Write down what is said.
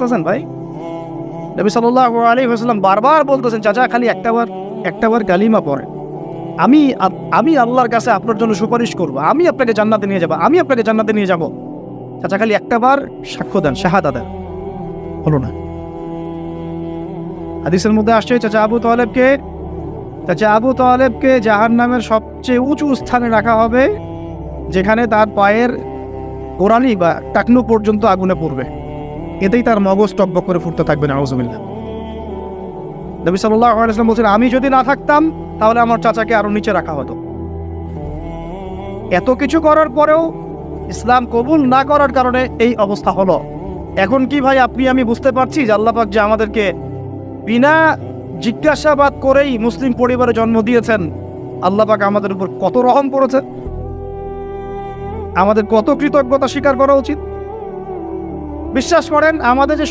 বুঝতেছেন ভাই? নবী সাল্লাল্লাহু আলাইহি ওয়াসাল্লাম বারবার বলতেছেন, চাচা খালি একটাবার কালিমা পড়েন, আমি আল্লাহর কাছে আপনার জন্য সুপারিশ করব, আমি আপনাকে জান্নাতে নিয়ে যাব, আমি আপনাকে জান্নাতে নিয়ে যাব। চাচা খালি একটাবার সাক্ষ্য দেন, শাহাদা দেন। হলো না। হাদিসের মধ্যে আসছে চাচা আবু তালেবকে জাহান্নামের সবচেয়ে উঁচু স্থানে রাখা হবে, যেখানে তার পায়ের গোড়ালি বা টাকনু পর্যন্ত আগুনে পড়বে, এতেই তার মগজ টকবক করে ফুটতে থাকবে। নাউযুবিল্লাহ। নবী সাল্লাল্লাহু আলাইহি ওয়াসাল্লাম বলছেন, আমি যদি না থাকতাম তাহলে আমার চাচাকে আরো নিচে রাখা হতো। এত কিছু করার পরেও ইসলাম কবুল না করার কারণে এই অবস্থা হলো। এখন কি ভাই আপনি আমি বুঝতে পারছি যে আল্লাহ পাক যে আমাদেরকে বিনা জিজ্ঞাসাবাদ করেই মুসলিম পরিবারে জন্ম দিয়েছেন, আল্লাহ পাক আমাদের উপর কত রহম করেছে, আমাদের কত কৃতজ্ঞতা স্বীকার করা উচিত। বিশ্বাস করেন, আমাদের যে